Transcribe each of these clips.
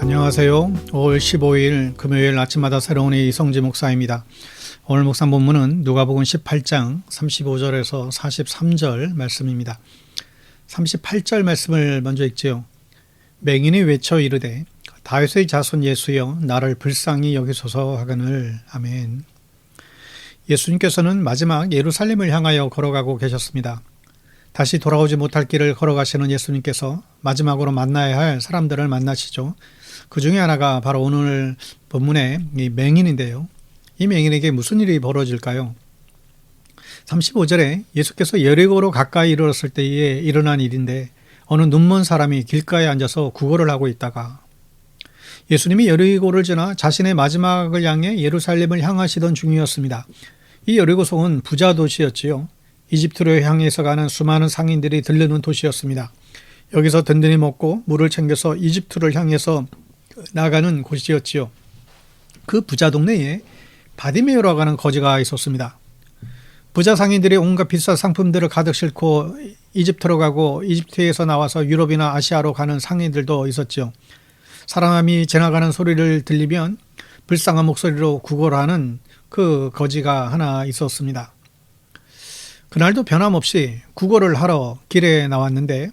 안녕하세요. 5월 15일 금요일 아침마다 새로운 이성지 목사입니다. 오늘 목사 본문은 누가복음 18장 35절에서 43절 말씀입니다. 38절 말씀을 먼저 읽지요. 맹인이 외쳐 이르되 다윗의 자손 예수여 나를 불쌍히 여기소서 하거늘. 아멘. 예수님께서는 마지막 예루살렘을 향하여 걸어가고 계셨습니다. 다시 돌아오지 못할 길을 걸어가시는 예수님께서 마지막으로 만나야 할 사람들을 만나시죠. 그 중에 하나가 바로 오늘 본문의 이 맹인인데요. 이 맹인에게 무슨 일이 벌어질까요? 35절에 예수께서 여리고로 가까이 이르렀을 때에 일어난 일인데 어느 눈먼 사람이 길가에 앉아서 구걸을 하고 있다가 예수님이 여리고를 지나 자신의 마지막을 향해 예루살렘을 향하시던 중이었습니다. 이 여리고성은 부자 도시였지요. 이집트로 향해서 가는 수많은 상인들이 들르는 도시였습니다. 여기서 든든히 먹고 물을 챙겨서 이집트를 향해서 나가는 곳이었지요. 그 부자 동네에 바디메오라고 하는 거지가 있었습니다. 부자 상인들이 온갖 비싼 상품들을 가득 싣고 이집트로 가고 이집트에서 나와서 유럽이나 아시아로 가는 상인들도 있었지요. 사람이 지나가는 소리를 들리면 불쌍한 목소리로 구걸하는 그 거지가 하나 있었습니다. 그날도 변함없이 구걸을 하러 길에 나왔는데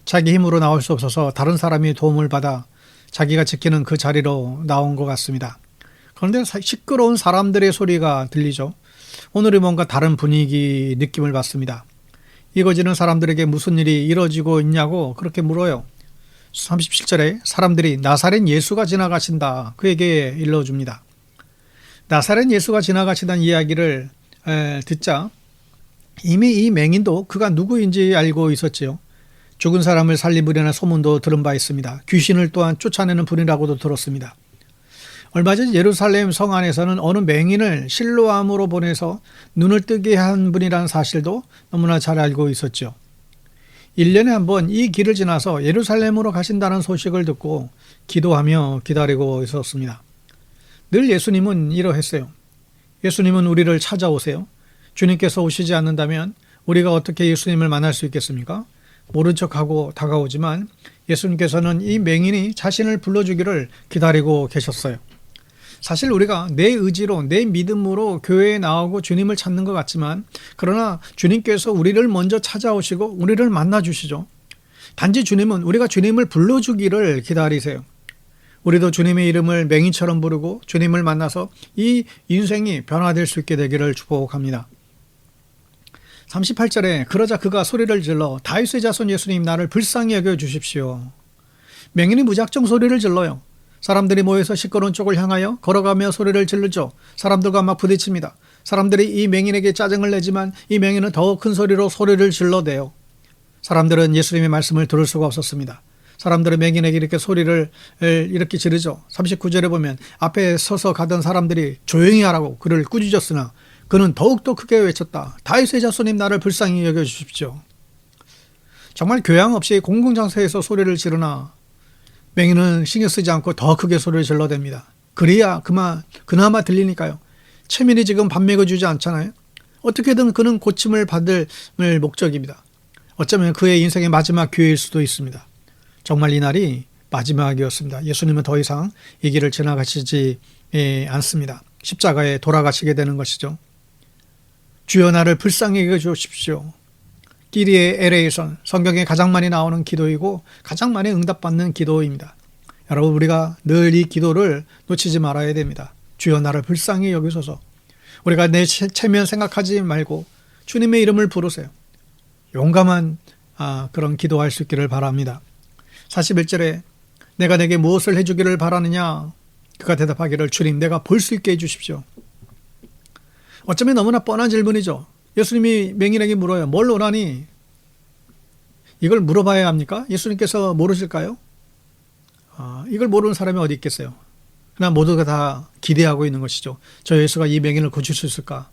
자기 힘으로 나올 수 없어서 다른 사람이 도움을 받아 자기가 지키는 그 자리로 나온 것 같습니다. 그런데 시끄러운 사람들의 소리가 들리죠. 오늘은 뭔가 다른 분위기 느낌을 받습니다. 이 거지는 사람들에게 무슨 일이 이루어지고 있냐고 그렇게 물어요. 37절에 사람들이 나사렛 예수가 지나가신다 그에게 일러줍니다. 나사렛 예수가 지나가시다는 이야기를 듣자 이미 이 맹인도 그가 누구인지 알고 있었지요. 죽은 사람을 살리으려는 소문도 들은 바 있습니다. 귀신을 또한 쫓아내는 분이라고도 들었습니다. 얼마 전 예루살렘 성 안에서는 어느 맹인을 실로암으로 보내서 눈을 뜨게 한 분이라는 사실도 너무나 잘 알고 있었죠. 1년에 한 번 이 길을 지나서 예루살렘으로 가신다는 소식을 듣고 기도하며 기다리고 있었습니다. 늘 예수님은 이러했어요. 예수님은 우리를 찾아오세요. 주님께서 오시지 않는다면 우리가 어떻게 예수님을 만날 수 있겠습니까? 모른 척하고 다가오지만 예수님께서는 이 맹인이 자신을 불러주기를 기다리고 계셨어요. 사실 우리가 내 의지로 내 믿음으로 교회에 나오고 주님을 찾는 것 같지만 그러나 주님께서 우리를 먼저 찾아오시고 우리를 만나주시죠. 단지 주님은 우리가 주님을 불러주기를 기다리세요. 우리도 주님의 이름을 맹인처럼 부르고 주님을 만나서 이 인생이 변화될 수 있게 되기를 축복합니다. 38절에 그러자 그가 소리를 질러 다윗의 자손 예수님 나를 불쌍히 여겨 주십시오. 맹인이 무작정 소리를 질러요. 사람들이 모여서 시끄러운 쪽을 향하여 걸어가며 소리를 지르죠. 사람들과 막 부딪힙니다. 사람들이 이 맹인에게 짜증을 내지만 이 맹인은 더 큰 소리로 소리를 질러대요. 사람들은 예수님의 말씀을 들을 수가 없었습니다. 사람들은 맹인에게 이렇게 소리를 이렇게 지르죠. 39절에 보면 앞에 서서 가던 사람들이 조용히 하라고 그를 꾸짖었으나 그는 더욱더 크게 외쳤다. 다윗의 자손님 나를 불쌍히 여겨주십시오. 정말 교양 없이 공공장소에서 소리를 지르나 맹인은 신경 쓰지 않고 더 크게 소리를 질러댑니다. 그래야 그나마 들리니까요. 체면이 지금 밥 먹여주지 않잖아요. 어떻게든 그는 고침을 받을 목적입니다. 어쩌면 그의 인생의 마지막 기회일 수도 있습니다. 정말 이 날이 마지막이었습니다. 예수님은 더 이상 이 길을 지나가시지 않습니다. 십자가에 돌아가시게 되는 것이죠. 주여 나를 불쌍히 여겨주십시오. 끼리의 엘레이션, 성경에 가장 많이 나오는 기도이고 가장 많이 응답받는 기도입니다. 여러분 우리가 늘 이 기도를 놓치지 말아야 됩니다. 주여 나를 불쌍히 여기소서. 우리가 내 체면 생각하지 말고 주님의 이름을 부르세요. 용감한 그런 기도할 수 있기를 바랍니다. 41절에 내가 내게 무엇을 해주기를 바라느냐? 그가 대답하기를 주님 내가 볼 수 있게 해주십시오. 어쩌면 너무나 뻔한 질문이죠. 예수님이 맹인에게 물어요. 뭘 원하니? 이걸 물어봐야 합니까? 예수님께서 모르실까요? 이걸 모르는 사람이 어디 있겠어요? 그러나 모두가 다 기대하고 있는 것이죠. 저 예수가 이 맹인을 고칠 수 있을까?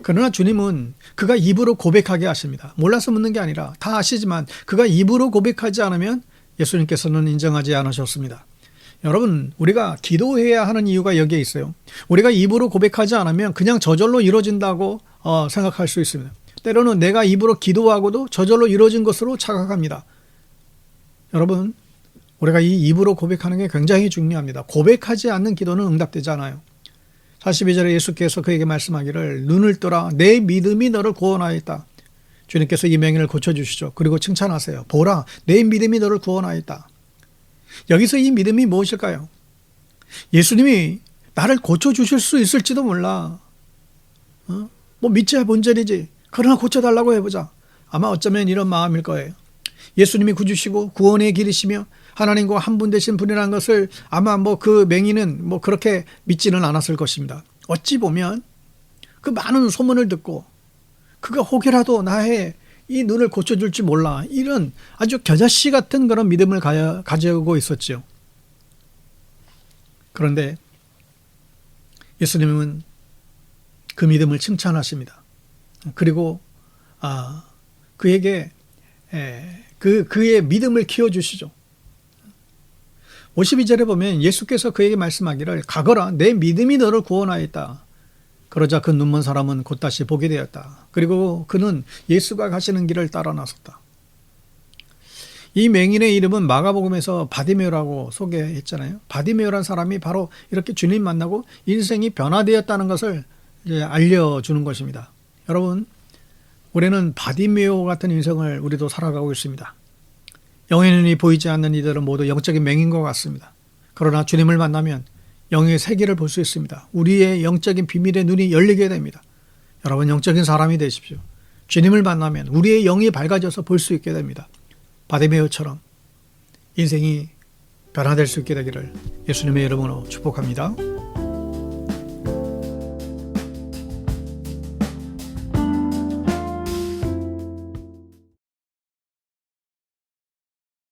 그러나 주님은 그가 입으로 고백하게 하십니다. 몰라서 묻는 게 아니라 다 아시지만 그가 입으로 고백하지 않으면 예수님께서는 인정하지 않으셨습니다. 여러분 우리가 기도해야 하는 이유가 여기에 있어요. 우리가 입으로 고백하지 않으면 그냥 저절로 이루어진다고 생각할 수 있습니다. 때로는 내가 입으로 기도하고도 저절로 이루어진 것으로 착각합니다. 여러분 우리가 이 입으로 고백하는 게 굉장히 중요합니다. 고백하지 않는 기도는 응답되지 않아요. 42절에 예수께서 그에게 말씀하기를 눈을 떠라 내 믿음이 너를 구원하였다. 주님께서 이 맹인을 고쳐주시죠. 그리고 칭찬하세요. 보라 내 믿음이 너를 구원하였다. 여기서 이 믿음이 무엇일까요? 예수님이 나를 고쳐주실 수 있을지도 몰라. 뭐 믿자야 본전이지. 그러나 고쳐달라고 해보자. 아마 어쩌면 이런 마음일 거예요. 예수님이 구주시고 구원의 길이시며 하나님과 한 분 되신 분이라는 것을 아마 뭐 그 맹인은 뭐 그렇게 믿지는 않았을 것입니다. 어찌 보면 그 많은 소문을 듣고 그가 혹여라도 나의 이 눈을 고쳐줄지 몰라. 이런 아주 겨자씨 같은 그런 믿음을 가지고 있었죠. 그런데 예수님은 그 믿음을 칭찬하십니다. 그리고 그에게 그의 믿음을 키워주시죠. 52절에 보면 예수께서 그에게 말씀하기를 가거라 내 믿음이 너를 구원하였다. 그러자 그 눈먼 사람은 곧 다시 보게 되었다. 그리고 그는 예수가 가시는 길을 따라 나섰다. 이 맹인의 이름은 마가복음에서 바디메오라고 소개했잖아요. 바디메오라는 사람이 바로 이렇게 주님 만나고 인생이 변화되었다는 것을 이제 알려주는 것입니다. 여러분, 우리는 바디메오 같은 인생을 우리도 살아가고 있습니다. 영의 눈이 보이지 않는 이들은 모두 영적인 맹인과 같습니다. 그러나 주님을 만나면 영의 세계를 볼 수 있습니다. 우리의 영적인 비밀의 눈이 열리게 됩니다. 여러분 영적인 사람이 되십시오. 주님을 만나면 우리의 영이 밝아져서 볼 수 있게 됩니다. 바디메오처럼 인생이 변화될 수 있게 되기를 예수님의 이름으로 축복합니다.